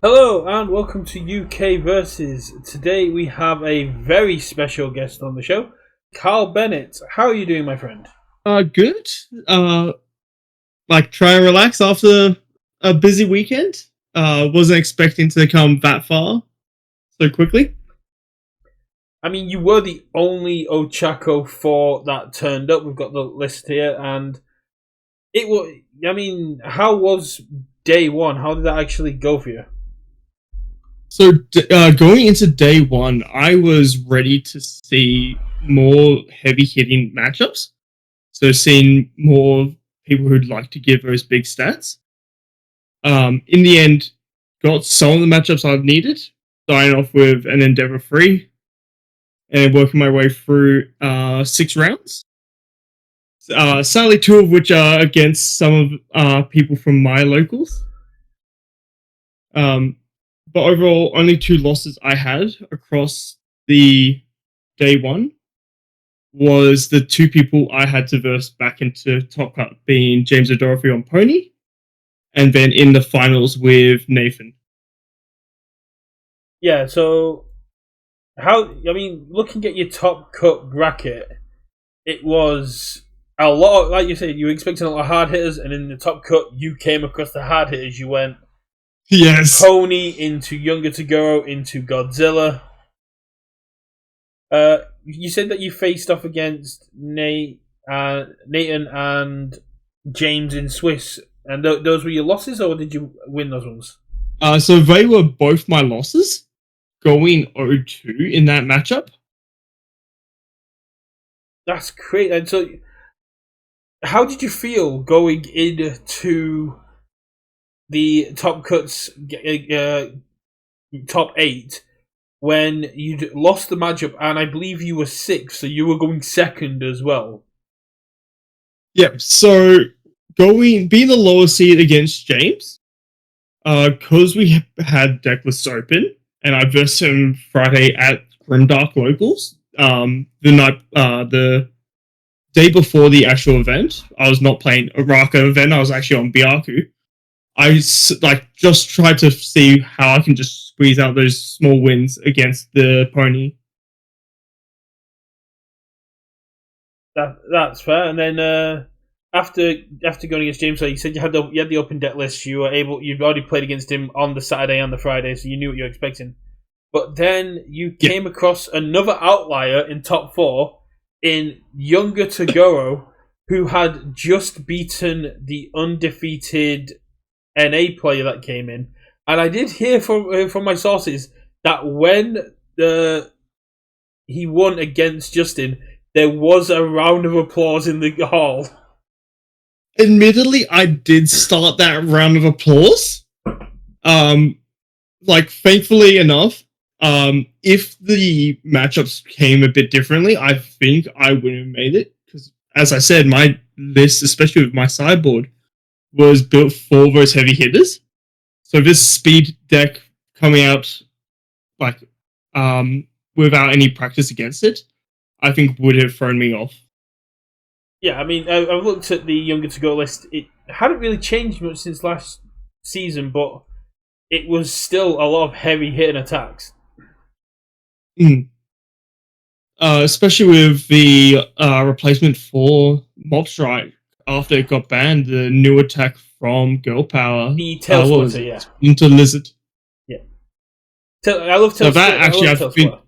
Hello and welcome to UK Versus. Today we have a very special guest on the show, Karl Bennett. How are you doing, my friend? Good. Try and relax after a busy weekend. Wasn't expecting to come that far so quickly. I mean, you were the only Ochako 4 that turned up. We've got the list here, and it was. I mean, how was day one? How did that actually go for you? So, going into day one, I was ready to see more heavy-hitting matchups. So, seeing more people who'd like to give those big stats. In the end, got some of the matchups I've needed, starting off with an Endeavor 3, and working my way through 6 rounds. Sadly, 2 of which are against some of people from my locals. But overall, only 2 losses I had across the day one was the 2 people I had to verse back into Top Cut, being James O'Dorothy on Pony, and then in the finals with Nathan. Yeah, so looking at your Top Cut bracket, it was a lot, like you said, you were expecting a lot of hard hitters, and in the Top Cut, you came across the hard hitters. You went Pony into Younger Toguro into Godzilla. You said that you faced off against Nathan and James in Swiss, and those were your losses, or did you win those ones? So they were both my losses, going 0-2 in that matchup. That's great. And so, how did you feel going into the Top Cuts top 8 when you'd lost the matchup, and I believe you were 6th, so you were going second as well? Yep, so being the lower seed against James, because we had deck lists open, and I versed him Friday at Grimdark Locals, the day before the actual event. I was not playing a Raka event, I was actually on Byaku. I just tried to see how I can just squeeze out those small wins against the Pony. That's fair. And then after going against James, so you said you had the open deck list. You'd already played against him on the Saturday and the Friday, so you knew what you were expecting. But then you came across another outlier in top 4 in Younger Toguro, who had just beaten the undefeated NA player that came in, and I did hear from my sources that when he won against Justin, there was a round of applause in the hall. Admittedly, I did start that round of applause. Thankfully enough, if the matchups came a bit differently, I think I would have made it, because, as I said, my list, especially with my sideboard, was built for those heavy hitters. So this speed deck coming out without any practice against it, I think would have thrown me off. Yeah, I mean, I've looked at the Younger To Go list. It hadn't really changed much since last season, but it was still a lot of heavy hitting attacks. Especially with the replacement for Mob Strike after it got banned, the new attack from Girl Power. The Tail Splitter, yeah. Into Lizard. Yeah. I love Tail Splitter.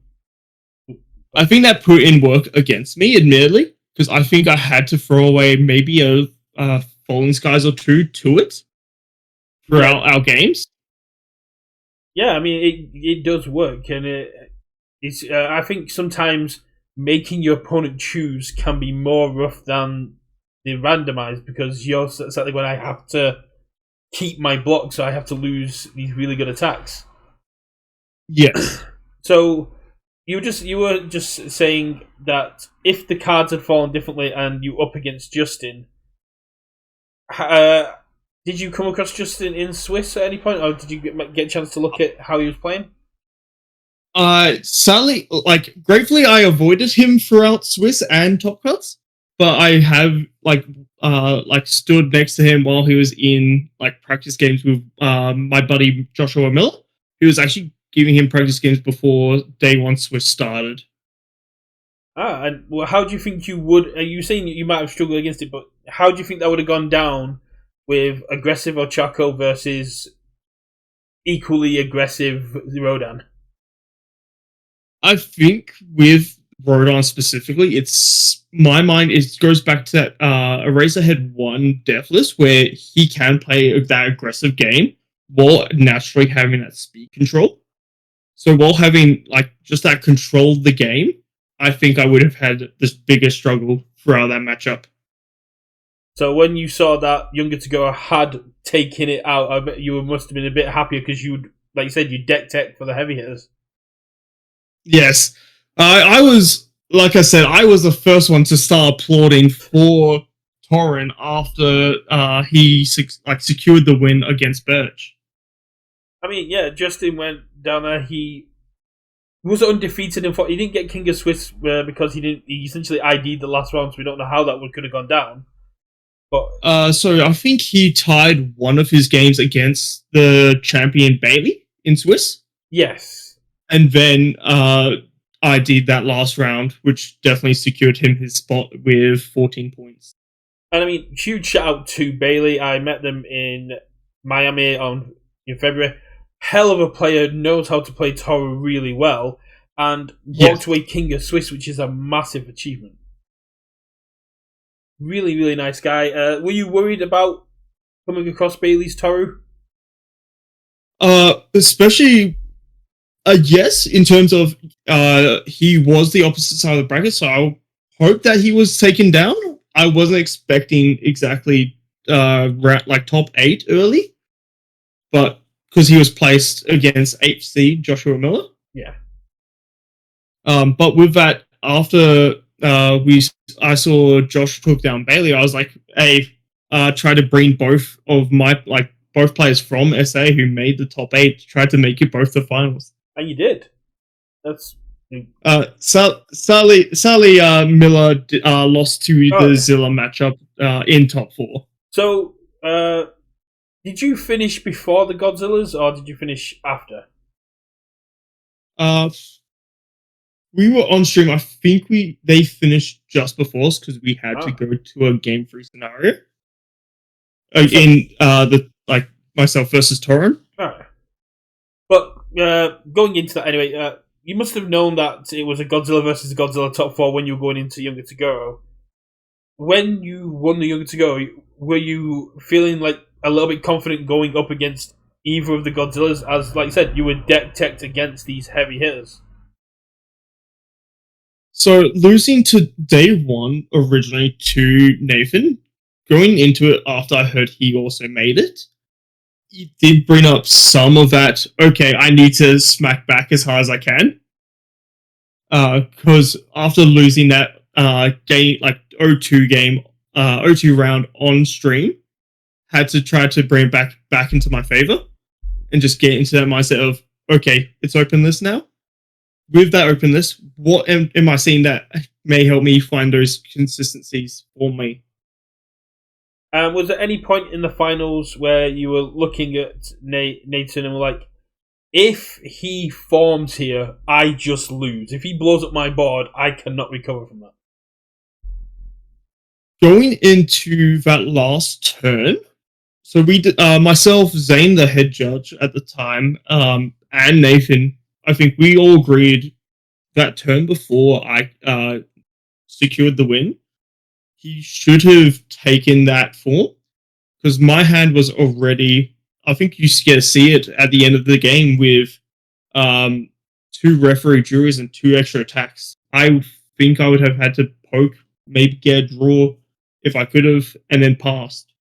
I think that put in work against me, admittedly, because I think I had to throw away maybe a Falling Skies or 2 to it throughout our games. Yeah, I mean, it does work, and it's. I think sometimes making your opponent choose can be more rough than the randomized, because you're certainly when I have to keep my block, so I have to lose these really good attacks. Yes. So you were just saying that if the cards had fallen differently and you up against Justin, did you come across Justin in Swiss at any point, or did you get a chance to look at how he was playing? Sadly, gratefully, I avoided him throughout Swiss and Top Cuts, but I have stood next to him while he was in practice games with my buddy Joshua Miller. he was actually giving him practice games before day one Swiss started. And how do you think you would? Are you saying you might have struggled against it, but how do you think that would have gone down with aggressive Ochako versus equally aggressive Rodan? I think with Rodan specifically, it's my mind. It goes back to that Eraserhead 1 Deathless, where he can play that aggressive game while naturally having that speed control. So while having like just that control of the game, I think I would have had this bigger struggle throughout that matchup. So when you saw that Younger to Go had taken it out, I bet you must have been a bit happier because you, like you said, you deck tech for the heavy hitters. Yes, I was, like I said, I was the first one to start applauding for Torren after he secured the win against Birch. I mean, yeah, Justin went down there. He was undefeated and fought. He didn't get King of Swiss because he essentially ID'd the last round, so we don't know how that could have gone down. But so I think he tied one of his games against the champion Bailey in Swiss. Yes, and then ID'd that last round, which definitely secured him his spot with 14 points. And I mean, huge shout out to Bailey. I met them in Miami in February. Hell of a player, knows how to play Toru really well, and walked away King of Swiss, which is a massive achievement. Really, really nice guy. Were you worried about coming across Bailey's Toru? Especially, yes, in terms of he was the opposite side of the bracket, so I hope that he was taken down. I wasn't expecting exactly top 8 early, but because he was placed against 8th seed Joshua Miller. Yeah. But with that, after I saw Josh took down Bailey, I was like, hey, try to bring both of my both players from SA who made the top 8, try to make it both the finals. And you did. That's Sally Miller lost to the Zilla matchup in top 4. So, did you finish before the Godzillas, or did you finish after? We were on stream. I think they finished just before us because we had to go to a game 3 scenario. In myself versus Torren. Alright. But going into that anyway, you must have known that it was a Godzilla versus Godzilla top 4 when you were going into Younger to Go. When you won the Younger to Go, were you feeling like a little bit confident going up against either of the Godzillas? As, like you said, you were deck-teched against these heavy hitters. So, losing to day 1 originally to Nathan, going into it after I heard he also made it, it did bring up some of that, okay, I need to smack back as hard as I can. Because after losing that game, like 0-2 round on stream, had to try to bring it back into my favor and just get into that mindset of, okay, it's open list now. With that open list, what am I seeing that may help me find those consistencies for me? Was there any point in the finals where you were looking at Nathan and were like, if he forms here, I just lose. If he blows up my board, I cannot recover from that. Going into that last turn, so we did, myself, Zane, the head judge at the time, and Nathan, I think we all agreed that turn before I secured the win, he should have taken that form, because my hand was already, I think you get to see it at the end of the game with 2 referee juries and 2 extra attacks. I think I would have had to poke, maybe get a draw if I could have, and then passed.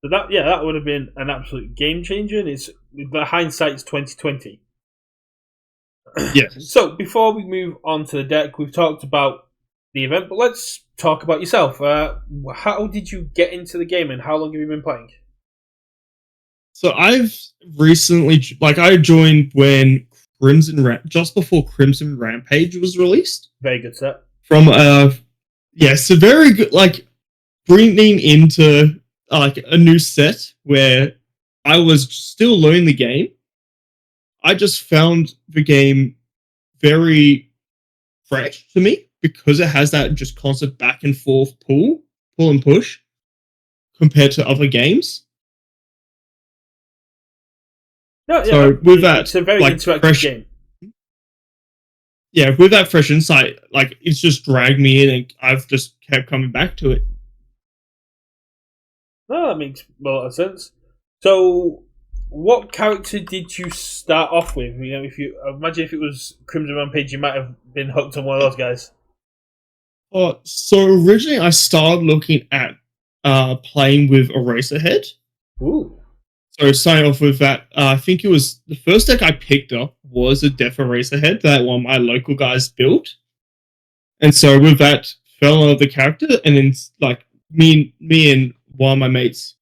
So that would have been an absolute game changer. It's the hindsight's 2020. Yes. So before we move on to the deck, we've talked about the event, but let's talk about yourself. How did you get into the game, and how long have you been playing? So I've recently, I joined when just before Crimson Rampage was released. Very good set. From so very good, bringing into a new set where I was still learning the game, I just found the game very fresh to me because it has that just constant back and forth pull and push compared to other games. No, yeah, So with that, it's a very like, interactive game. Yeah, with that fresh insight, like, it's just dragged me in, and I've just kept coming back to it. No, that makes a lot of sense. So, what character did you start off with? You know, if you imagine if it was Crimson Rampage, you might have been hooked on one of those guys. So originally I started looking at playing with Eraserhead. Ooh. So starting off with that, I think it was the first deck I picked up was a Death Eraserhead that one of my local guys built. And so with that, fell in love with the character, and then like me and one of my mates,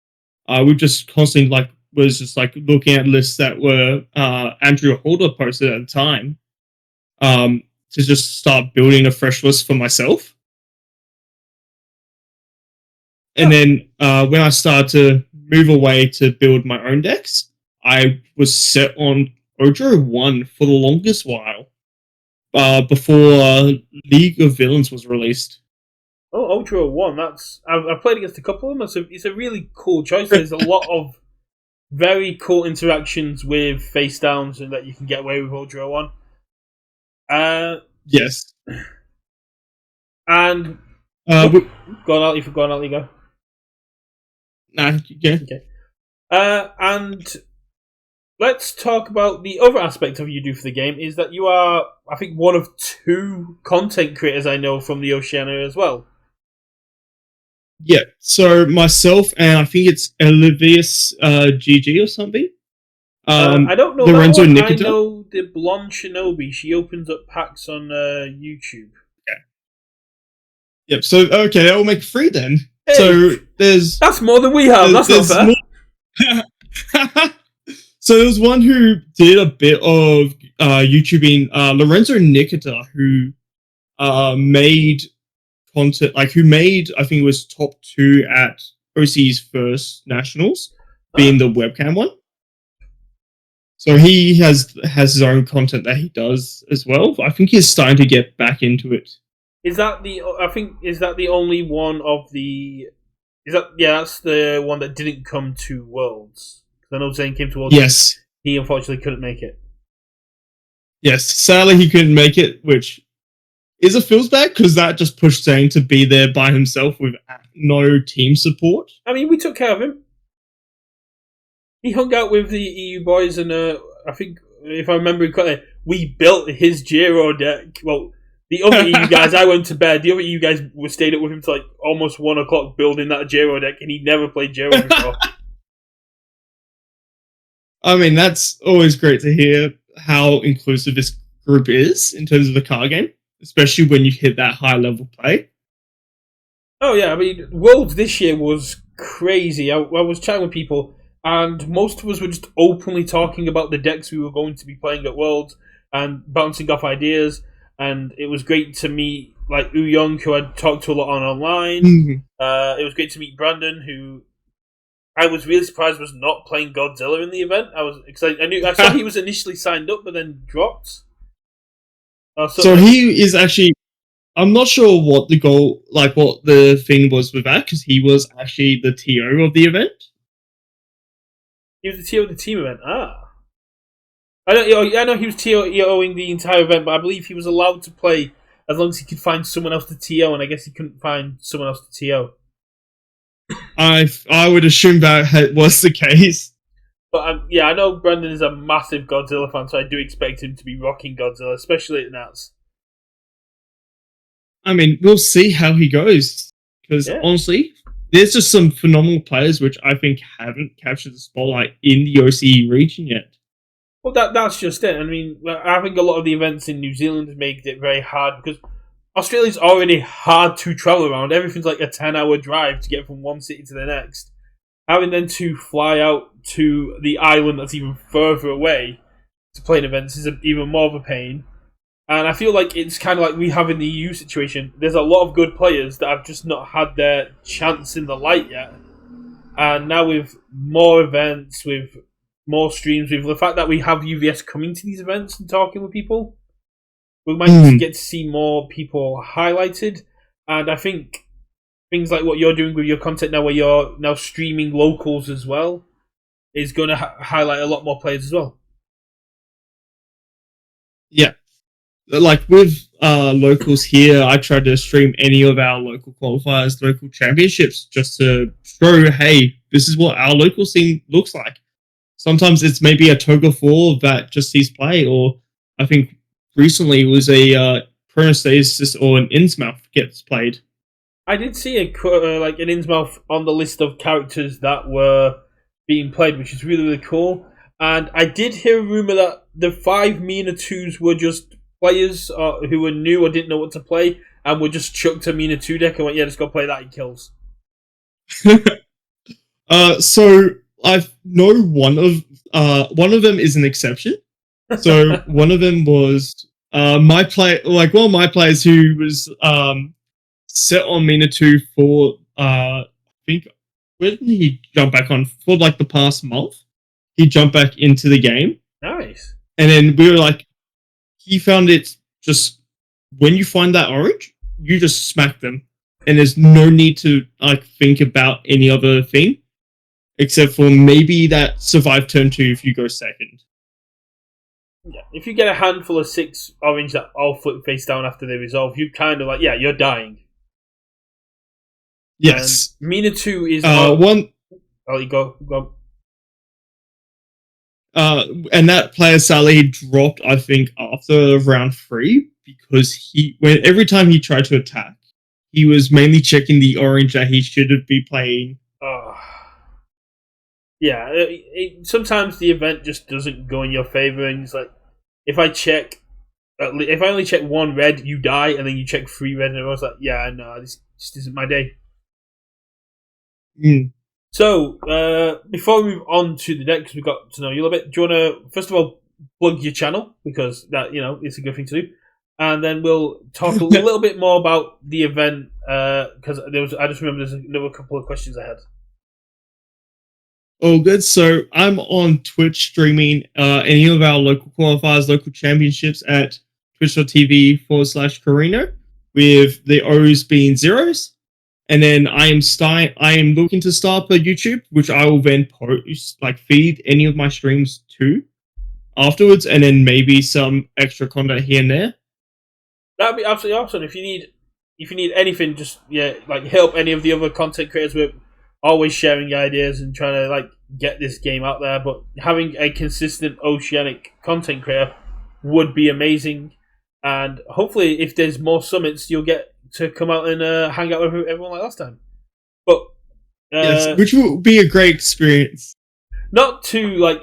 we just constantly was just looking at lists that were Andrew Holder posted at the time, to just start building a fresh list for myself. And then when I started to move away to build my own decks, I was set on Odro 1 for the longest while, before League of Villains was released. Oh, Ultra 1, I've played against a couple of them. It's a really cool choice. There's a lot of very cool interactions with face downs and that you can get away with Ultra 1. Yes. And go on, if you go on, you go. Nah, yeah. Okay. And let's talk about the other aspect of you do for the game, is that you are, I think, one of 2 content creators I know from the Oceania as well. Yeah, so myself and I think it's Elivius GG or something. I don't know Lorenzo that one. Nikita. I know the blonde Shinobi. She opens up packs on YouTube. Yeah. Yep, so okay, that will make 3 then. Hey, so that's more than we have. That's not fair. So there was one who did a bit of YouTubing, Lorenzo Nikita, who made content, who made, I think it was top 2 at OCE's first nationals, being the webcam one. So he has his own content that he does as well. I think he's starting to get back into it. Is that the only one of the? That's the one that didn't come to Worlds. I know Zane came to Worlds. Yes. He unfortunately couldn't make it. Yes, sadly he couldn't make it, which is a feels bad because that just pushed Zane to be there by himself with no team support. I mean, we took care of him. He hung out with the EU boys, and I think, if I remember correctly, we built his Giro deck. Well, the other EU guys, I went to bed. The other EU guys stayed up with him till almost 1 o'clock building that Giro deck, and he never played Giro before. I mean, that's always great to hear how inclusive this group is in terms of the card game, especially when you hit that high level play. Oh yeah, I mean, Worlds this year was crazy. I was chatting with people, and most of us were just openly talking about the decks we were going to be playing at Worlds and bouncing off ideas. And it was great to meet Young, who I'd talked to a lot online. Mm-hmm. It was great to meet Brandon, who I was really surprised was not playing Godzilla in the event. I was excited. I saw he was initially signed up, but then dropped. So he is actually. I'm not sure what the goal, what the thing was with that, because he was actually the TO of the event. He was the TO of the team event. I know he was TOing the entire event, but I believe he was allowed to play as long as he could find someone else to TO, and I guess he couldn't find someone else to TO. I would assume that was the case. But I know Brandon is a massive Godzilla fan, so I do expect him to be rocking Godzilla, especially at Nats. I mean, we'll see how he goes, because honestly, there's just some phenomenal players which I think haven't captured the spotlight in the OCE region yet. Well, that's just it. I mean, I think a lot of the events in New Zealand make it very hard, because Australia's already hard to travel around. Everything's like a 10-hour drive to get from one city to the next. Having then to fly out to the island that's even further away to play in events is even more of a pain. And I feel like it's kind of like we have in the EU situation. There's a lot of good players that have just not had their chance in the light yet. And now with more events, with more streams with the fact that we have UVS coming to these events and talking with people. We might get to see more people highlighted, and I think things like what you're doing with your content now, where you're now streaming locals as well, is going to highlight a lot more players as well. Yeah. Like with locals here, I try to stream any of our local qualifiers, local championships, just to show, hey, this is what our local scene looks like. Sometimes it's maybe a Toga 4 that just sees play, or I think recently it was a Chronostasis or an Innsmouth gets played. I did see an Innsmouth on the list of characters that were being played, which is really, really cool. And I did hear a rumor that the 5 Mina 2s were just players who were new or didn't know what to play and were just chucked a Mina 2 deck and went, yeah, just go play that, he kills. So I know one of them is an exception. So one of them was one of my players who was set on Mina 2 for I think, where did he jump back on? For like the past month. He jumped back into the game. Nice. And then we were like, he found it just, when you find that orange, you just smack them. And there's no need to like think about any other thing, except for maybe that survive turn 2 if you go second. Yeah, if you get a handful of 6 orange that all flip face down after they resolve, you kind of like, yeah, you're dying. Yes. And Mina 2 is one. Oh, you go. And that player sadly dropped, I think, after round 3 because every time he tried to attack, he was mainly checking the orange that he should be playing. Yeah, sometimes the event just doesn't go in your favor, and it's like, if I only check 1 red, you die, and then you check 3 red, and I was like, yeah, no, this just isn't my day. So, before we move on to the deck, because we've got to know you a little bit, do you want to, first of all, plug your channel, because that, it's a good thing to do, and then we'll talk a little bit more about the event, because I just remember there were a couple of questions I had. Oh, good. So I'm on Twitch streaming any of our local qualifiers, local championships at twitch.tv/Carino, with the O's being zeros. And then I am looking to start a YouTube, which I will then post, feed any of my streams to afterwards, and then maybe some extra content here and there. That'd be absolutely awesome. If you need anything, just help any of the other content creators. We're always sharing ideas and trying to get this game out there. But having a consistent Oceanic content creator would be amazing. And hopefully, if there's more summits, you'll get to come out and hang out with everyone like last time. But yes, which will be a great experience. Not to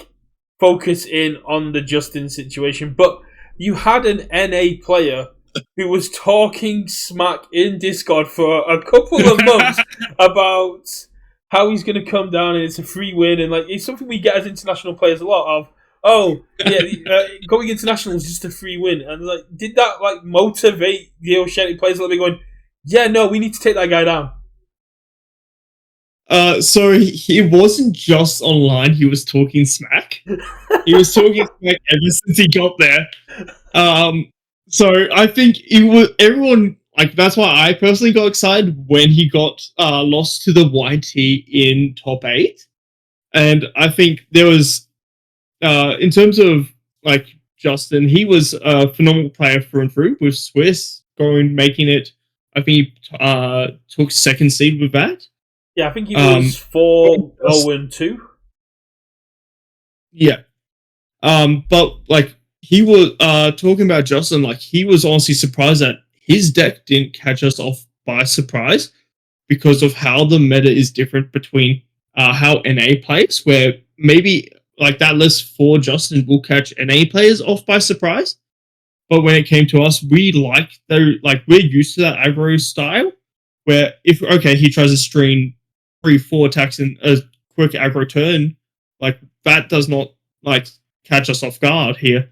focus in on the Justin situation, but you had an NA player who was talking smack in Discord for a couple of months about how he's going to come down and it's a free win, and it's something we get as international players a lot of. Oh, yeah, going international is just a free win. And did that motivate the Oceanic players a little bit, going, yeah, no, we need to take that guy down? So he wasn't just online, he was talking smack. He was talking smack ever since he got there. So I think everyone, that's why I personally got excited when he got lost to the YT in top 8. And I think there was, in terms of Justin, he was a phenomenal player through and through with Swiss making it. I think he took second seed with that. Yeah, I think he was 4-0-2. Yeah. But he was talking about Justin, he was honestly surprised that his deck didn't catch us off by surprise because of how the meta is different between how NA plays, where maybe that list for Justin will catch NA players off by surprise. But when it came to us, we're used to that aggro style, where he tries to string 3-4 attacks in a quick aggro turn, that does not catch us off guard here.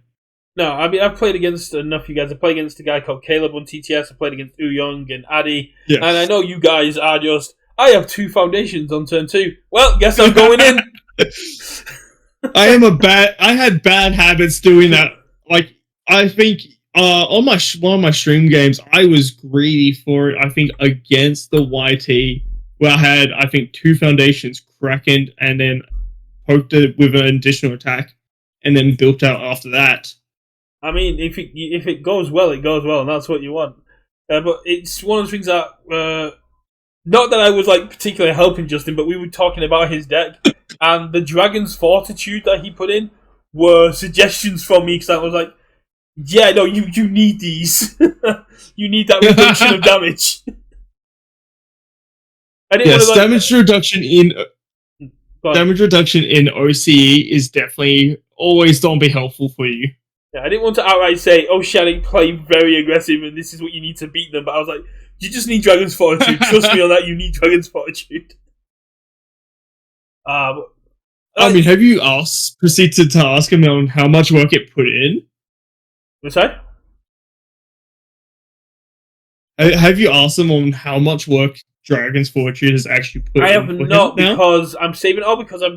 No, I mean, I've played against enough of you guys. I played against a guy called Caleb on TTS. I played against Young and Addy. Yes. And I know you guys are just, I have 2 foundations on turn 2. Well, guess I'm going in. I had bad habits doing that. Like, I think on one of my stream games, I was greedy for it. I think against the YT, where I had, I think, 2 foundations crackened and then poked it with an additional attack, and then built out after that. I mean, if it goes well, it goes well, and that's what you want. But it's one of the things that, not that I was like particularly helping Justin, but we were talking about his deck, and the Dragon's Fortitude that he put in were suggestions from me because I was like, yeah, no, you need these. You need that reduction of damage. Yes, damage reduction in OCE is definitely always don't be helpful for you. Yeah, I didn't want to outright say, Oceanic play very aggressive and this is what you need to beat them, but I was like, you just need Dragon's Fortitude. Trust me on that, you need Dragon's Fortitude. I mean, have you proceeded to ask him on how much work it put in? What's that? Have you asked him on how much work Dragon's Fortitude has actually put in? I have not, because I'm saving it all because I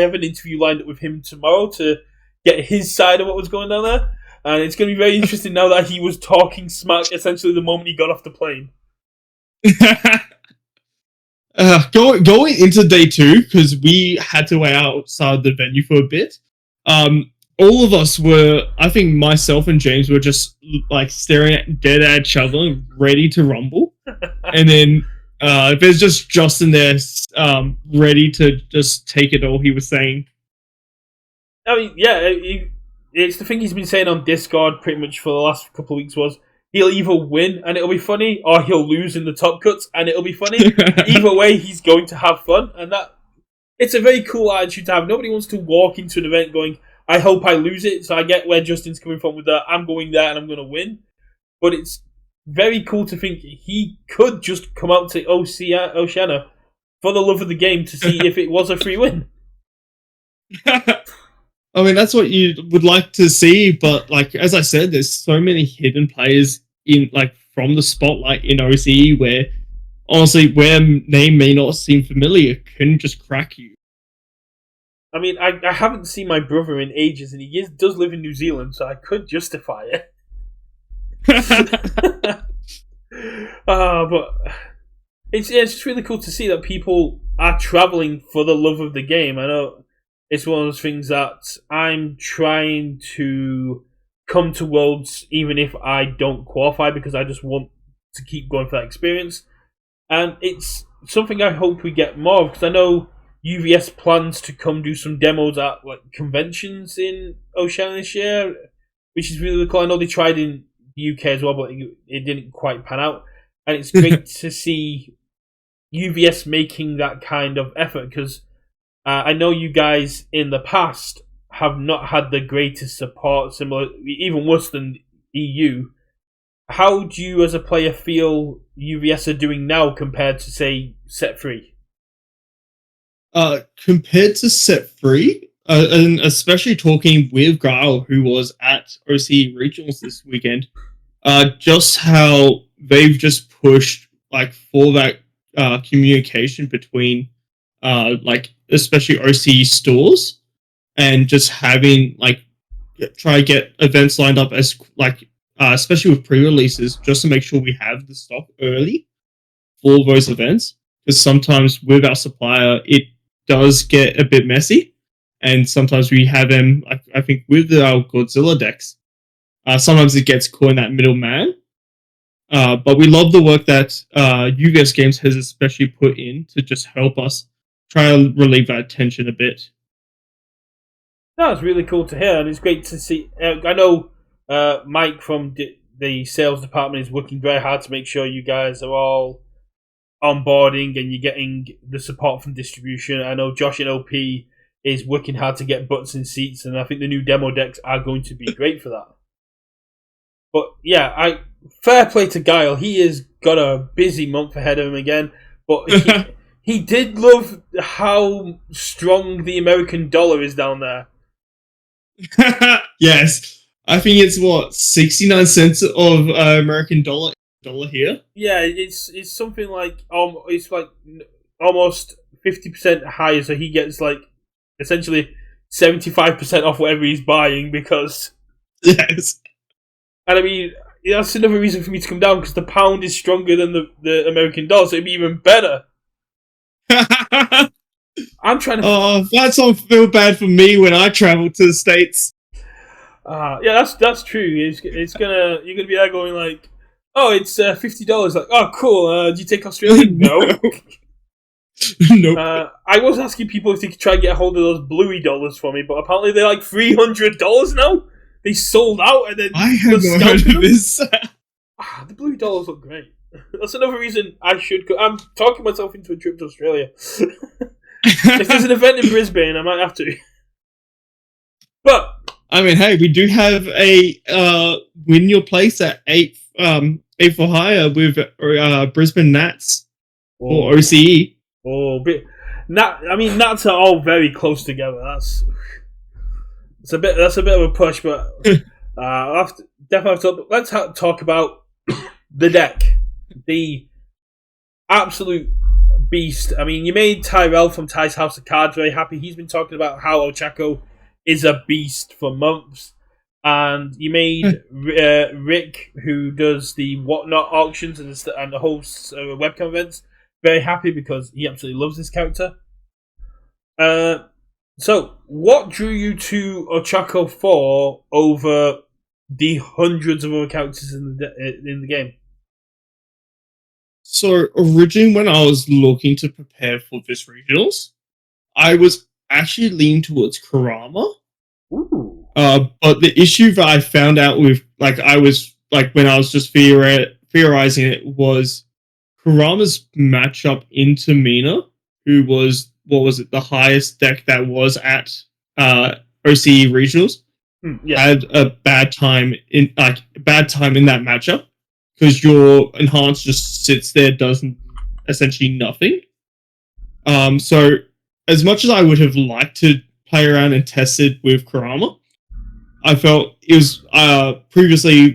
have an interview lined up with him tomorrow to get his side of what was going on there. And it's going to be very interesting now that he was talking smack essentially the moment he got off the plane. Going into day 2, because we had to wait outside the venue for a bit, all of us were, I think myself and James were just like staring dead at each other, ready to rumble. And then there's just Justin there, ready to just take it all he was saying. I mean, yeah, it's the thing he's been saying on Discord pretty much for the last couple of weeks was he'll either win and it'll be funny, or he'll lose in the top cuts and it'll be funny. Either way, he's going to have fun, and it's a very cool attitude to have. Nobody wants to walk into an event going, I hope I lose it, so I get where Justin's coming from with that, I'm going there and I'm going to win. But it's very cool to think he could just come out to Oceania for the love of the game to see if it was a free win. I mean, that's what you would like to see, but like as I said, there's so many hidden players in from the spotlight in OCE where honestly, where name may not seem familiar, can just crack you. I mean, I haven't seen my brother in ages, and he does live in New Zealand, so I could justify it. But it's just really cool to see that people are traveling for the love of the game. I know it's one of those things that I'm trying to come to Worlds even if I don't qualify, because I just want to keep going for that experience. And it's something I hope we get more of, because I know UVS plans to come do some demos at conventions in Oceania this year, which is really cool. I know they tried in the UK as well, but it didn't quite pan out. And it's great to see UVS making that kind of effort, because I know you guys in the past have not had the greatest support, similar, even worse than EU. How do you as a player feel UVS are doing now compared to, say, Set 3? Compared to Set 3, and especially talking with Karl, who was at OCE Regionals this weekend, just how they've just pushed for that communication between especially OCE stores, and just having try to get events lined up as especially with pre-releases, just to make sure we have the stock early for those events, because sometimes with our supplier it does get a bit messy, and sometimes we have them I think with our Godzilla decks, sometimes it gets caught in that middleman. But we love the work that UVS Games has especially put in to just help us try to relieve that tension a bit. No, it's really cool to hear, and it's great to see. I know Mike from the sales department is working very hard to make sure you guys are all onboarding and you're getting the support from distribution. I know Josh in OP is working hard to get butts in seats, and I think the new demo decks are going to be great for that. But yeah, fair play to Karl. He has got a busy month ahead of him again, but he did love how strong the American dollar is down there. Yes, I think it's 69 cents of American dollar here. Yeah, it's something like it's almost 50% higher. So he gets essentially 75% off whatever he's buying because. Yes. And I mean, that's another reason for me to come down because the pound is stronger than the American dollar, so it'd be even better. I'm trying to. Oh, that's all feel bad for me when I travel to the States. Yeah, that's true. It's gonna you're gonna be there going like, oh, it's $50. Like, oh, cool. Do you take Australian? No. Nope. I was asking people if they could try and get a hold of those bluey dollars for me, but apparently they're like $300 now. They sold out, and then I have not heard of this. The blue dollars look great. That's another reason I should go. I'm talking myself into a trip to Australia. If there's an event in Brisbane, I might have to. But I mean, hey, we do have a win your place at 8 for hire with Brisbane Nats or OCE. Nats are all very close together. That's a bit of a push, but let's talk about the deck, the absolute beast. I mean, you made Tyrell from Ty's House of Cards very happy. He's been talking about how Ochako is a beast for months, and you made Rick, who does the Whatnot auctions and the hosts webcam events, very happy because he absolutely loves this character. So, what drew you to Ochako 4 over the hundreds of other characters in the game? So, originally when I was looking to prepare for this regionals, I was actually leaning towards Kurama. Ooh. But the issue that I found out with, when I was just theorizing it, was Kurama's matchup into Mina, who was, the highest deck that was at OCE Regionals, had a bad time in that matchup because your enhance just sits there, does essentially nothing. So as much as I would have liked to play around and test it with Kurama, I felt it was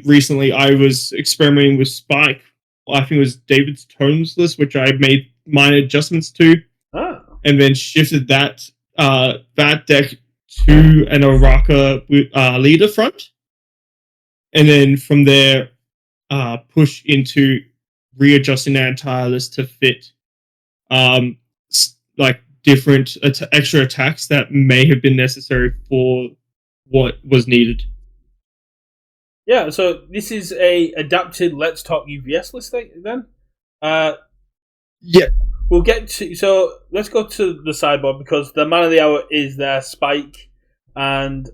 recently I was experimenting with Spike. I think it was David's Tomes list, which I made minor adjustments to. And then shifted that deck to an Oraka leader front, and then from there push into readjusting that entire list to fit different extra attacks that may have been necessary for what was needed. Yeah, so this is a adapted Let's Talk UVS list then. Yeah. We'll get to, so let's go to the sideboard because the man of the hour is their Spike, and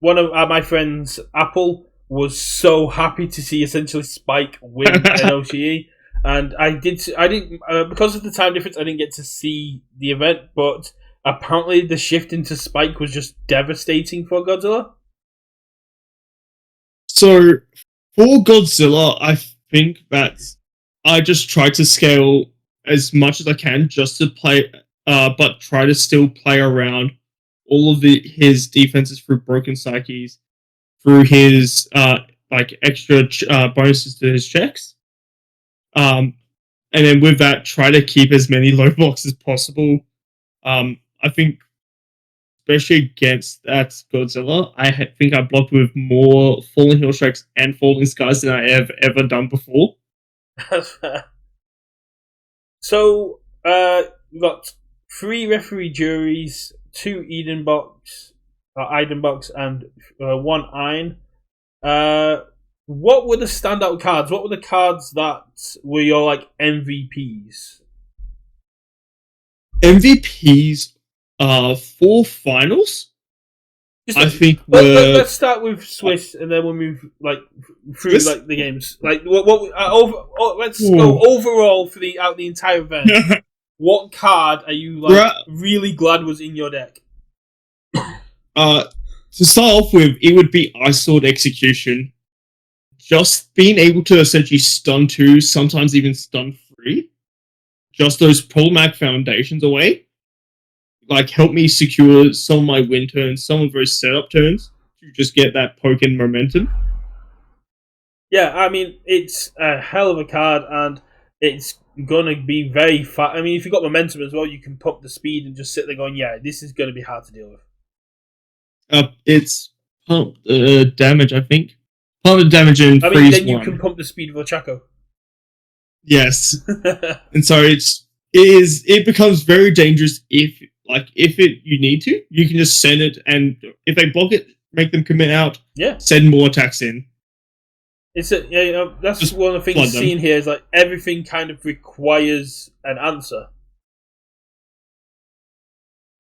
one of my friends, Apple, was so happy to see essentially Spike win an OCE, and I didn't because of the time difference, I didn't get to see the event, but apparently the shift into Spike was just devastating for Godzilla. So for Godzilla, I think that I just tried to scale as much as I can just to play, but try to still play around all of his defenses through Broken Psyches, through his extra bonuses to his checks, and then with that, try to keep as many low blocks as possible. I think, especially against that Godzilla, I think I blocked with more Falling Hill Strikes and Falling Skies than I have ever done before. That's fair. So, we've got 3 referee juries, 2 Eden Box, and 1 Iron. What were the standout cards? What were the cards that were your MVPs? MVPs for finals. Let's start with Swiss, and then we'll move through the games. Let's go overall for the entire event. What card are you really glad was in your deck? To start off with, it would be Ice Sword Execution. Just being able to essentially stun 2, sometimes even stun 3, just those problematic foundations away. Help me secure some of my win turns, some of those setup turns, to just get that poke and momentum. Yeah, I mean, it's a hell of a card, and it's gonna be very fast. I mean, if you've got momentum as well, you can pump the speed and just sit there going, yeah, this is gonna be hard to deal with. It's pump damage, I think. Pump the damage in I mean, freeze then you one. can pump the speed with Ochako. Yes, and so it becomes very dangerous if you need to, you can just send it, and if they block it, make them commit out. Yeah, send more attacks in. It's that's just one of the things seen here is like everything kind of requires an answer.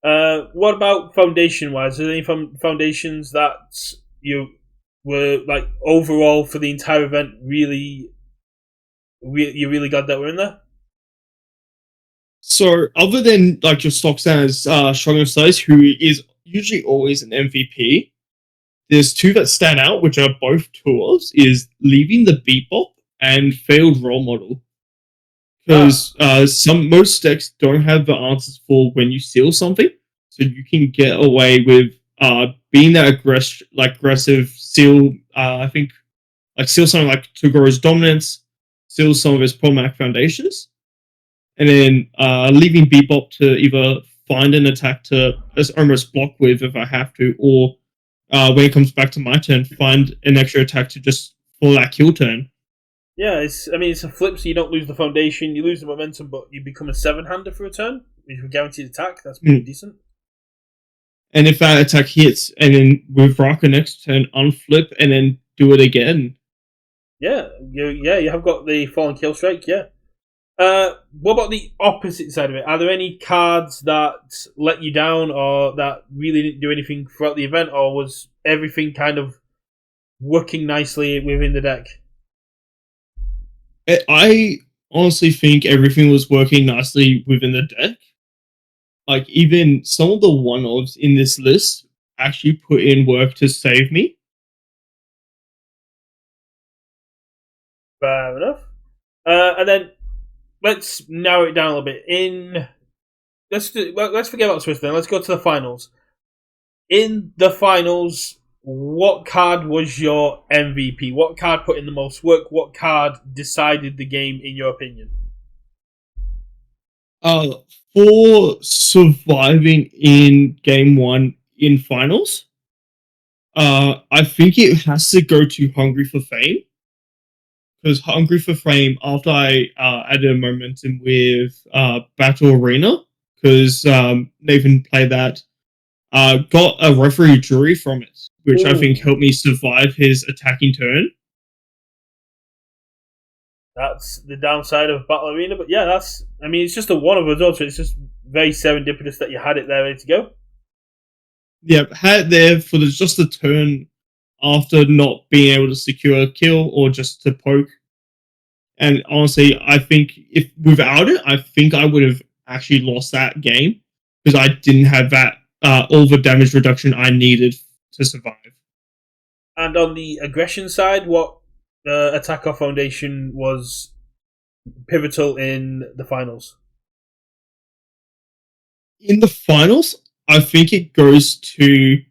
What about foundation-wise? Are there any foundations that you were like overall for the entire event you really glad that were in there? So, other than like your stock standards, Strong of Size, who is usually always an MVP, there's two that stand out, which are both tours, is Leaving the Bebop and Failed Role Model. Because most decks don't have the answers for when you seal something, so you can get away with being that aggressive seal. I think like seal something like Togoro's Dominance, seal some of his problematic foundations, and then leaving Bebop to either find an attack to almost block with if I have to, or when it comes back to my turn, find an extra attack to just for that kill turn. Yeah, it's a flip, so you don't lose the foundation, you lose the momentum, but you become a 7-hander for a turn, with a guaranteed attack. That's pretty decent. And if that attack hits, and then with Raka next turn, unflip, and then do it again. Yeah, you have got the Fallen Kill Strike, yeah. What about the opposite side of it? Are there any cards that let you down, or that really didn't do anything throughout the event, or was everything kind of working nicely within the deck? I honestly think everything was working nicely within the deck. Like, even some of the one-offs in this list actually put in work to save me. Fair enough. And then let's narrow it down a little bit. Let's forget about Swiss then. Let's go to the finals. In the finals, what card was your MVP? What card put in the most work? What card decided the game, in your opinion? For surviving in game one in finals, I think it has to go to Hungry for Fame. Because Hungry for Fame, after I added momentum with Battle Arena, because Nathan played that, got a referee jury from it, which I think helped me survive his attacking turn. That's the downside of Battle Arena, but yeah, it's just a one of those, so it's just very serendipitous that you had it there ready to go. Yeah, had it there for just the turn after not being able to secure a kill or just to poke. And honestly, I think if without it, I think I would have actually lost that game because I didn't have that all the damage reduction I needed to survive. And on the aggression side, what attack or foundation was pivotal in the finals? In the finals, I think it goes to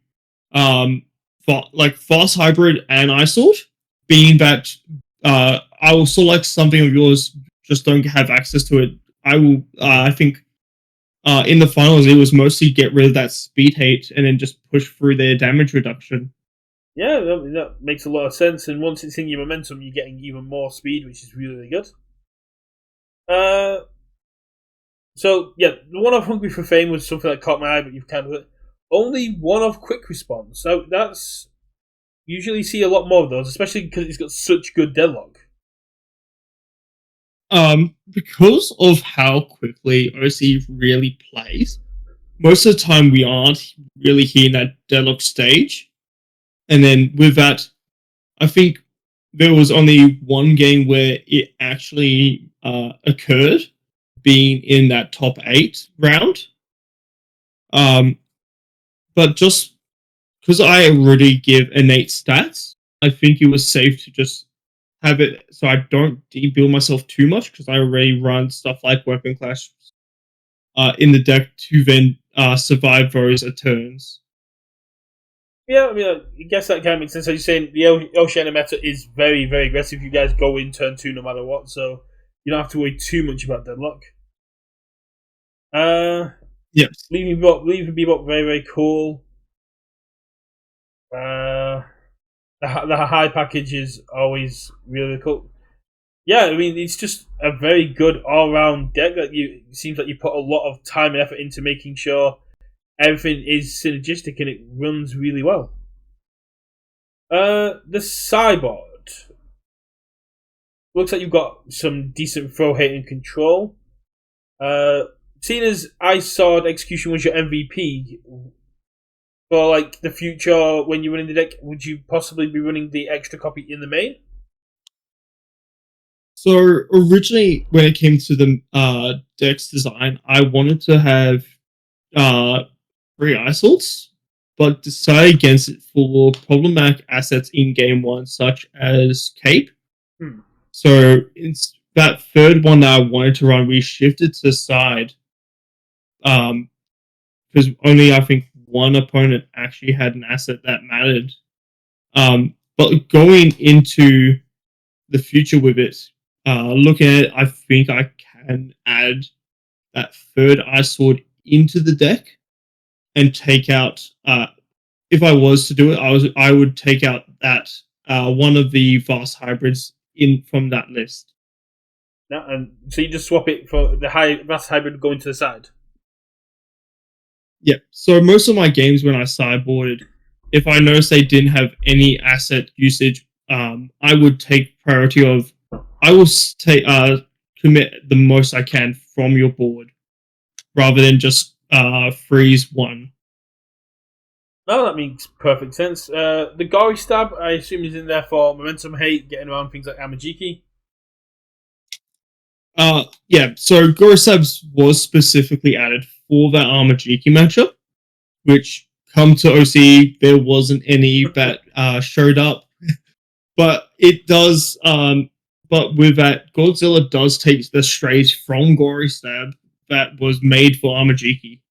Fast Hybrid and Isolde, being that I will select something of yours, just don't have access to it. I will, I think in the finals, it was mostly get rid of that speed hate and then just push through their damage reduction. Yeah, that makes a lot of sense. And once it's in your momentum, you're getting even more speed, which is really, really good. So, yeah, the one of Hungry for Fame was something that caught my eye, but you've kind of... Only one of Quick Response. So that's... Usually see a lot more of those, especially because it's got such good deadlock. Because of how quickly OCE really plays, most of the time we aren't really hitting that deadlock stage. And then with that, I think there was only one game where it actually occurred, being in that top 8 round. But just because I already give innate stats, I think it was safe to just have it so I don't debuild myself too much because I already run stuff like Weapon Clash in the deck to then survive those turns. Yeah, I mean, I guess that kind of makes sense. So you're saying the Oceania meta is very, very aggressive. You guys go in turn 2 no matter what, so you don't have to worry too much about deadlock. Yes. Leaving Bebop very, very cool. The high package is always really cool. Yeah, I mean, it's just a very good all-round deck. It seems like you put a lot of time and effort into making sure everything is synergistic and it runs really well. The sideboard looks like you've got some decent throw, hit, and control. Seeing as Ice Sword Execution was your MVP, for like the future when you're running the deck, would you possibly be running the extra copy in the main? So originally, when it came to the deck's design, I wanted to have 3 Ice Swords, but decided against it for problematic assets in game 1, such as Cape. So it's that third one that I wanted to run, we shifted to the side. Because only I think one opponent actually had an asset that mattered. But going into the future with it, looking at it, I think I can add that third Ice Sword into the deck and take out. If I was to do it, I would take out that one of the Vast Hybrids in from that list. No, and so you just swap it for the Vast Hybrid going to the side. Yeah. So most of my games when I sideboarded, if I noticed they didn't have any asset usage, I would take priority of. I will take commit the most I can from your board, rather than just freeze one. No, that makes perfect sense. The Gory Stab, I assume, is in there for momentum hate, getting around things like Amajiki. Yeah, so Gorisabs was specifically added for that Amajiki matchup, which come to OCE, there wasn't any that showed up. But it does, but with that, Godzilla does take the strays from Gorisab that was made for Amajiki.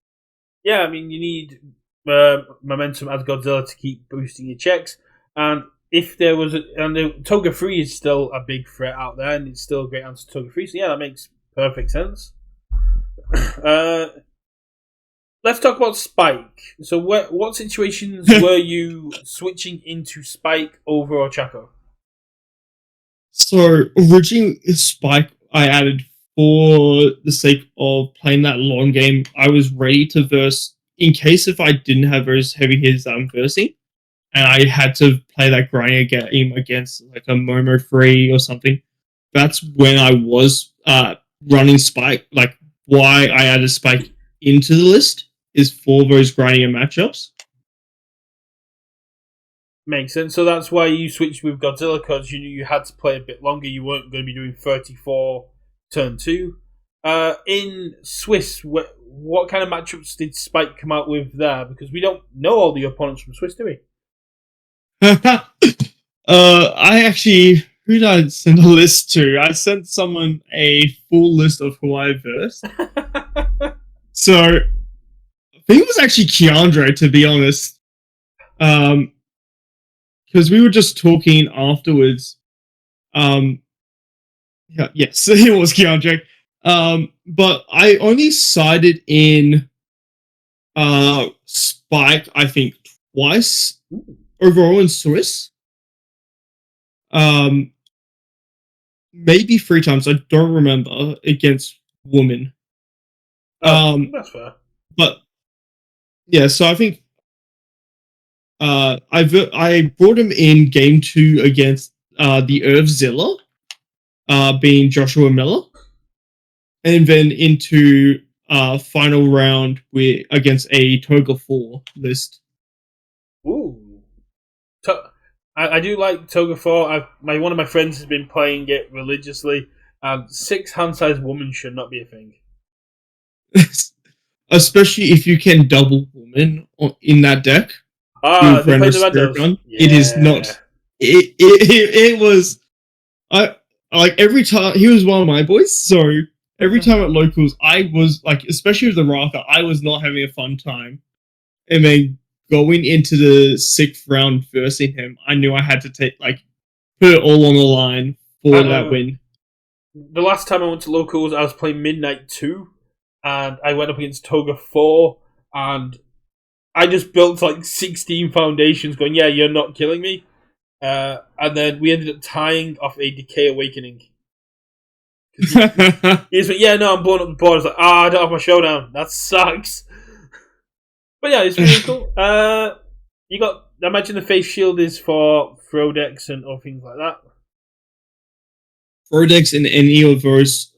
Yeah, I mean, you need momentum as Godzilla to keep boosting your checks, and if there was Toga 3 is still a big threat out there, and it's still a great answer to Toga 3, so yeah, that makes perfect sense. Let's talk about Spike. So what situations were you switching into Spike over Ochako? So originally Spike I added for the sake of playing that long game. I was ready to verse in case if I didn't have those heavy hitters that I'm versing, and I had to play that grinding game against like a Momo 3 or something. That's when I was running Spike. Like why I added Spike into the list is for those grinding matchups. Makes sense. So that's why you switched with Godzilla, because you knew you had to play a bit longer. You weren't going to be doing 34 turn 2. In Swiss, what kind of matchups did Spike come out with there? Because we don't know all the opponents from Swiss, do we? I actually, who did I send a list to? I sent someone a full list of who I versed. So, I think it was actually Keandre, to be honest. Because we were just talking afterwards. Yeah, yes, it was Keandre. But I only sided in Spike, I think, twice overall in Swiss. Maybe 3 times. I don't remember against women. That's fair. But yeah, so I think I brought him in game 2 against the Earthzilla, being Joshua Miller, and then into final round against a Toga 4 list. Ooh. I do like Toga 4. One of my friends has been playing it religiously, and 6 hand-sized women should not be a thing. Especially if you can double woman in that deck. They play the Randos. Yeah. It is not. It was. I like every time he was one of my boys, so every time at locals, I was like, especially with the Raka, I was not having a fun time. And then going into the 6th round versing him, I knew I had to put it all on the line for that win. the last time I went to locals, I was playing Midnight 2, and I went up against Toga 4, and I just built like 16 foundations going, yeah, you're not killing me. And then we ended up tying off a Decay Awakening. He just went, yeah, no, I'm blowing up the board. I was like, I don't have my showdown. That sucks. But yeah, it's really cool. You got, I imagine the face shield is for throw decks and other things like that. Throw decks in any of those,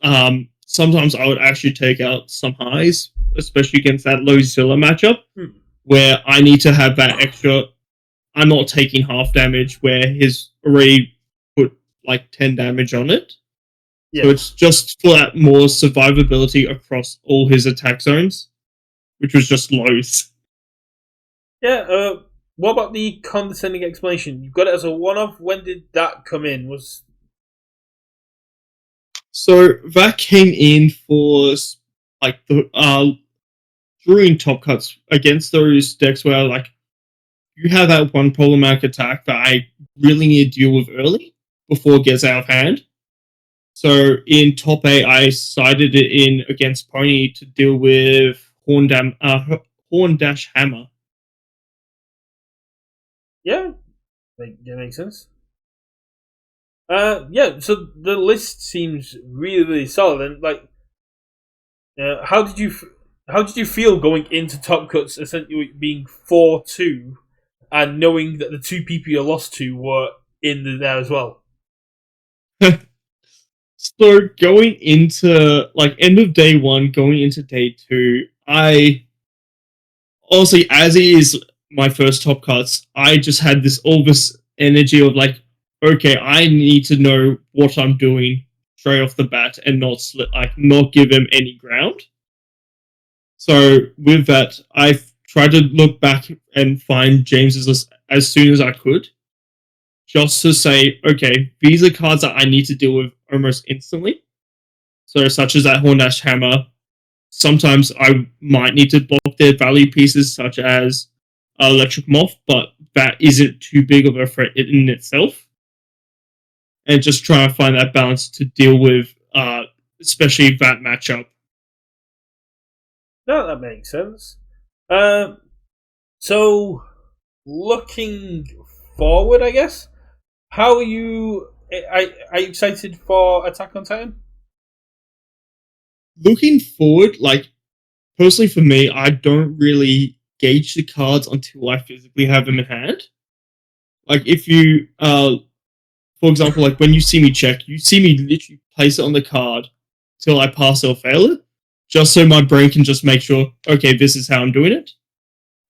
sometimes I would actually take out some highs, especially against that low Zilla matchup, where I need to have that extra. I'm not taking half damage where he's already put like 10 damage on it. Yeah. So it's just for that more survivability across all his attack zones, which was just lows. Yeah, what about the condescending explanation? You've got it as a one-off. When did that come in? So that came in for like the during top cuts against those decks where like you have that one problematic attack that I really need to deal with early before it gets out of hand. So in top 8, I sided it in against Pony to deal with Horn Dash Hammer. Yeah, that makes sense. Yeah, so the list seems really, really solid. And like, how did you feel going into top cuts, essentially being 4-2, and knowing that the 2 people you lost to were in there as well? So going into like end of day 1, going into day 2, I honestly, as it is my first top cuts, I just had all this energy of like, okay, I need to know what I'm doing straight off the bat and not give him any ground. So with that, I tried to look back and find James's list as soon as I could, just to say, okay, these are cards that I need to deal with almost instantly. So such as that Hornash Hammer. Sometimes I might need to block their value pieces, such as Electric Moth, but that isn't too big of a threat in itself. And just try to find that balance to deal with, especially that matchup. No, that makes sense. So, looking forward, I guess, how are you? Are you excited for Attack on Titan? Looking forward, like, personally for me, I don't really gauge the cards until I physically have them in hand. Like, if you, for example, like when you see me check, you see me literally place it on the card till I pass or fail it, just so my brain can just make sure, okay, this is how I'm doing it.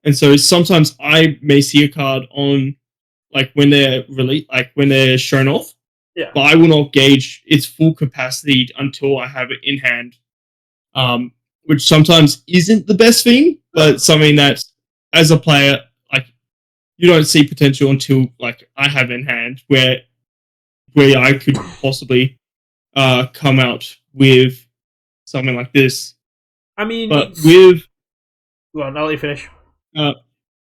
And so sometimes I may see a card on, like when they're when they're shown off, yeah, but I will not gauge its full capacity until I have it in hand. Which sometimes isn't the best thing, but something that, as a player, like you don't see potential until like I have in hand, where I could possibly come out with something like this. I mean, but with go on, I'll let you finish.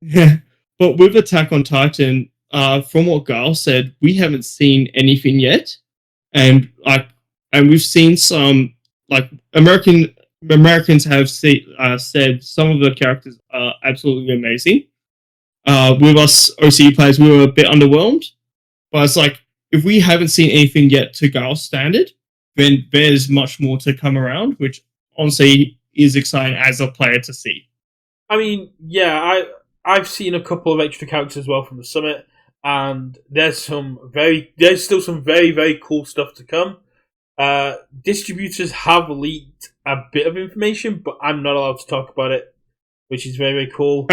Yeah, but with Attack on Titan, from what Karl said, we haven't seen anything yet, and we've seen some like Americans have said some of the characters are absolutely amazing. With us OCE players, we were a bit underwhelmed, but it's like if we haven't seen anything yet to Karl's standard, then there's much more to come around, which honestly is exciting as a player to see. I mean, yeah, I've seen a couple of extra characters as well from the summit, and there's still some very, very cool stuff to come. Distributors have leaked a bit of information, but I'm not allowed to talk about it, which is very, very cool.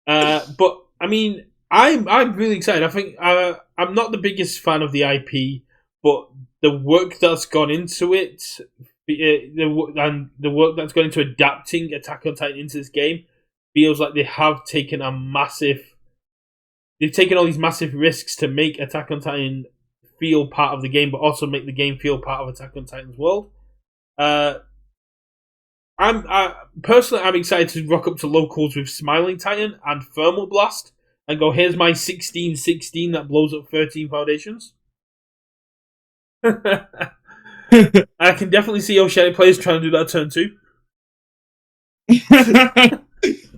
But I mean, I'm really excited. I think I'm not the biggest fan of the IP, but the work that's gone into it, and the work that's gone into adapting Attack on Titan into this game, feels like they have taken they've taken all these massive risks to make Attack on Titan feel part of the game, but also make the game feel part of Attack on Titan's world. I'm excited to rock up to locals with Smiling Titan and Thermal Blast and go, here's my 16/16 that blows up 13 foundations. I can definitely see Oceanic players trying to do that turn 2.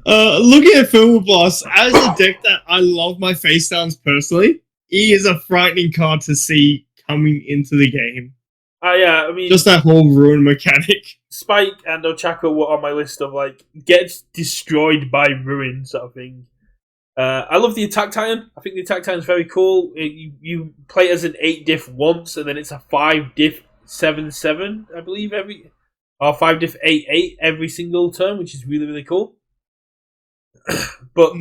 Looking at Thermal Blast, as a deck that I love my face downs personally, he is a frightening card to see coming into the game. Yeah, I mean, just that whole ruin mechanic. Spike and Ochako were on my list of like gets destroyed by ruin sort of thing. I love the Attack Titan. I think the Attack Titan is very cool. You play it as an 8 diff once, and then it's a 5 diff 7/7, I believe, or 5 diff 8/8 every single turn, which is really, really cool. But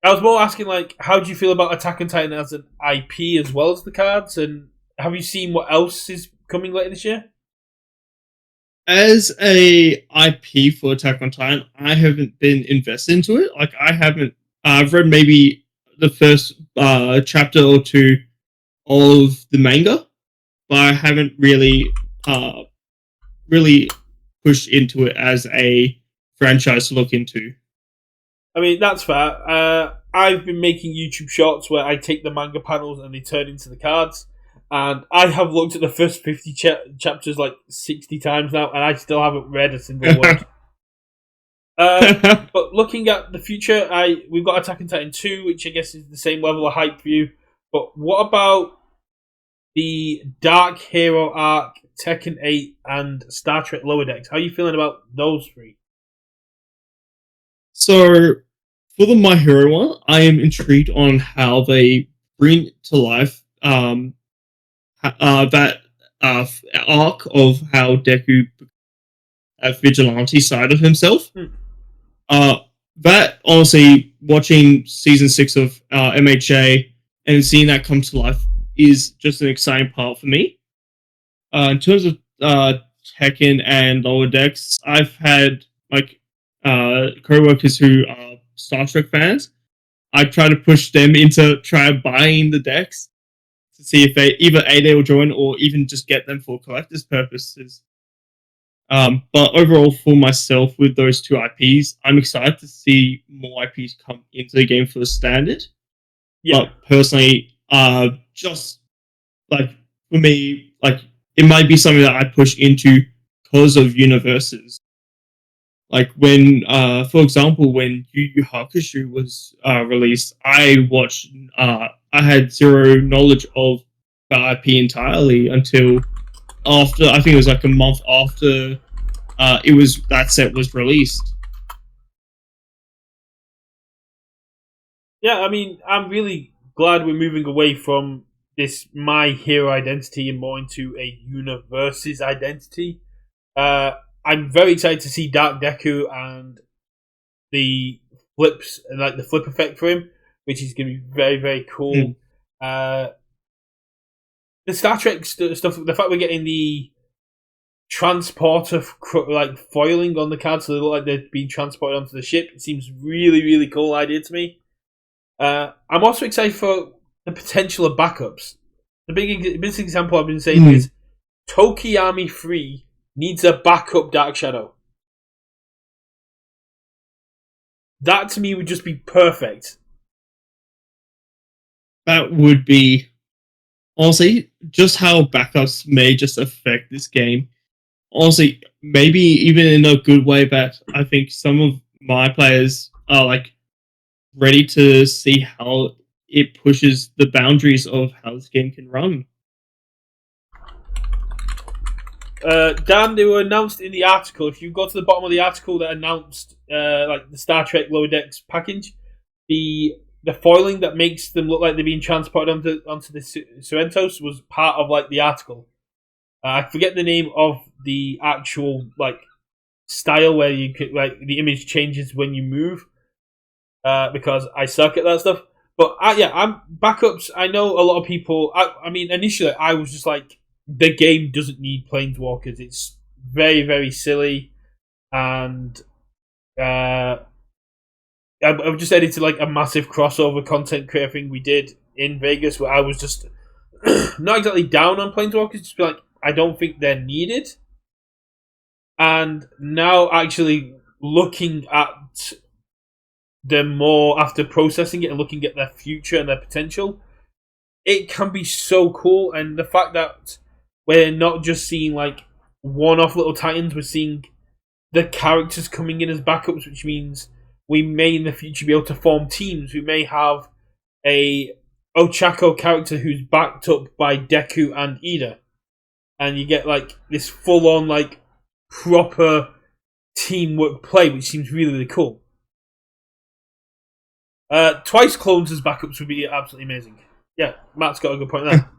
I was more asking, like, how do you feel about Attack on Titan as an IP as well as the cards, and have you seen what else is coming later this year? As a IP for Attack on Titan, I haven't been invested into it. Like, I've read maybe the first chapter or 2 of the manga, but I haven't really pushed into it as a franchise to look into. I mean, that's fair. I've been making YouTube shorts where I take the manga panels and they turn into the cards, and I have looked at the first 50 chapters like 60 times now, and I still haven't read a single word. But looking at the future, we've got Attack on Titan 2, which I guess is the same level of hype for you. But what about the Dark Hero arc, Tekken 8, and Star Trek Lower Decks? How are you feeling about those 3? So, for the My Hero one, I am intrigued on how they bring to life that arc of how Deku a vigilante side of himself. That, honestly, watching Season 6 of MHA and seeing that come to life is just an exciting part for me. In terms of Tekken and Lower Decks, I've had co-workers who are Star Trek fans. I try to push them into buying the decks to see if they will join or even just get them for collector's purposes. But overall, for myself, with those 2 IPs, I'm excited to see more IPs come into the game for the standard. Yeah. But personally, just like for me, like it might be something that I push into because of Universus. Like when, for example, when Yu Yu Hakusho was released, I watched. I had zero knowledge of the IP entirely until after. I think it was like a month after that set was released. Yeah, I mean, I'm really glad we're moving away from this My Hero identity and more into a Universus identity. I'm very excited to see Dark Deku and the flips and like the flip effect for him, which is going to be very, very cool. The Star Trek stuff, the fact we're getting the transporter like foiling on the cards, so they look like they're being transported onto the ship, it seems really, really cool idea to me. I'm also excited for the potential of backups. The biggest example I've been saying is Toki Army 3 needs a backup Dark Shadow. That to me would just be perfect. That would be, honestly, just how backups may just affect this game. Honestly, maybe even in a good way that I think some of my players are like ready to see how it pushes the boundaries of how this game can run. Dan, they were announced in the article. If you go to the bottom of the article that announced like the Star Trek Lower Decks package, the foiling that makes them look like they're being transported onto the Sorrentos was part of like the article. I forget the name of the actual like style where you could like the image changes when you move, because I suck at that stuff. But I'm backups. I know a lot of people. I mean, initially I was just like, the game doesn't need planeswalkers. It's very, very silly, and I've just edited like a massive crossover content creator thing we did in Vegas where I was just not exactly down on planeswalkers, just be like, I don't think they're needed. And now actually looking at them more after processing it and looking at their future and their potential, it can be so cool. And the fact that we're not just seeing like one-off little titans. We're seeing the characters coming in as backups, which means we may in the future be able to form teams. We may have a Ochako character who's backed up by Deku and Ida, and you get like this full-on like proper teamwork play, which seems really, really cool. Twice clones as backups would be absolutely amazing. Yeah, Matt's got a good point there.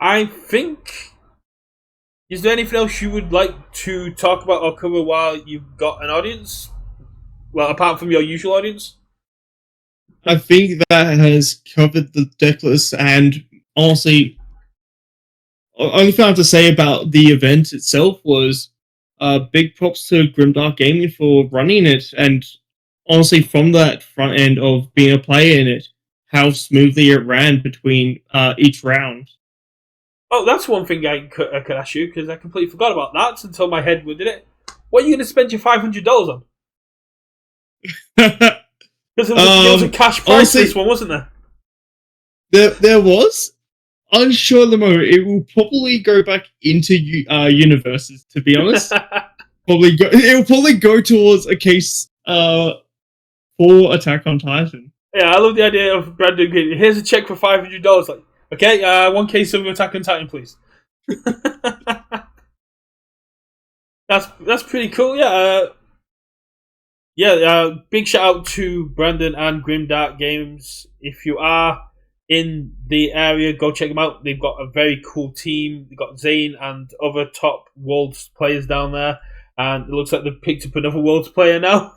I think. Is there anything else you would like to talk about or cover while you've got an audience? Well, apart from your usual audience? I think that has covered the deck list, and honestly, only thing I have to say about the event itself was big props to Grimdark Gaming for running it, and honestly, from that front end of being a player in it, how smoothly it ran between each round. Oh, that's one thing I could ask you, because I completely forgot about that until my head did it. What are you going to spend your $500 on? Because there was a cash price honestly, for this one, wasn't there? There was. Unsure at the moment. It will probably go back into Universus, to be honest. It will probably go towards a case for Attack on Titan. Yeah, I love the idea of Brandon Green. Here's a check for $500. Like, okay, 1 case of Attack on Titan, please. That's pretty cool. Yeah. Big shout out to Brandon and Grimdark Games. If you are in the area, go check them out. They've got a very cool team. They've got Zane and other top Worlds players down there, and it looks like they've picked up another Worlds player now.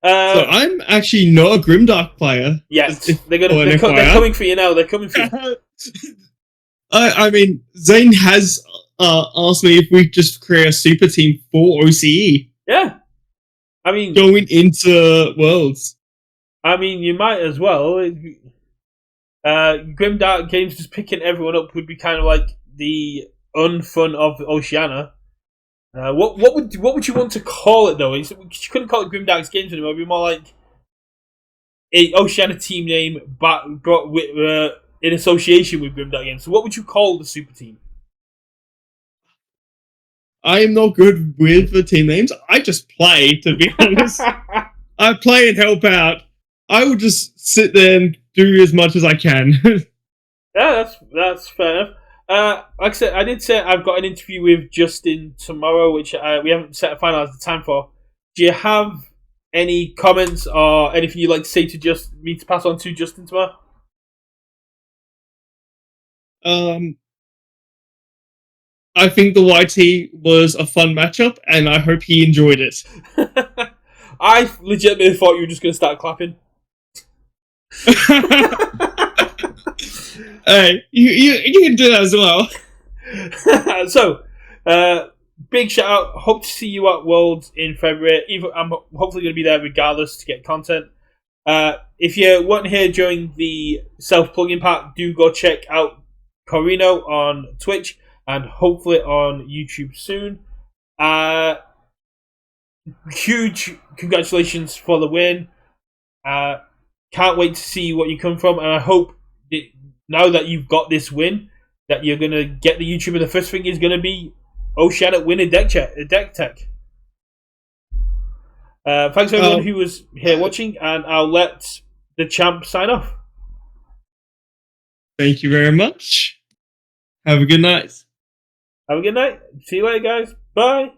So I'm actually not a Grimdark player. Yes, they're coming for you now. They're coming for you. I mean, Zane has asked me if we just create a super team for OCE. Yeah. I mean, going into Worlds. I mean, you might as well. Grimdark Games just picking everyone up would be kind of like the unfun of Oceania. What would you want to call it though? You couldn't call it Grimdark Games anymore. It'd be more like a Oceania team name, brought with, in association with Grimdark Games. So, what would you call the super team? I am not good with the team names. I just play, to be honest. I play and help out. I will just sit there and do as much as I can. Yeah, that's fair enough. Like I said, I did say I've got an interview with Justin tomorrow, which we haven't finalised the time for. Do you have any comments or anything you'd like to say to me to pass on to Justin tomorrow? I think the YT was a fun matchup, and I hope he enjoyed it. I legitimately thought you were just going to start clapping. Hey, you can do that as well. So, big shout out. Hope to see you at Worlds in February. I'm hopefully going to be there regardless to get content. If you weren't here during the self-plugging part, do go check out Corino on Twitch and hopefully on YouTube soon. Huge congratulations for the win. Can't wait to see what you come from, and I hope that now that you've got this win, that you're going to get the YouTuber. The first thing is going to be Oceanic win a deck tech. Thanks to everyone who was here watching, and I'll let the champ sign off. Thank you very much. Have a good night. Have a good night. See you later, guys. Bye.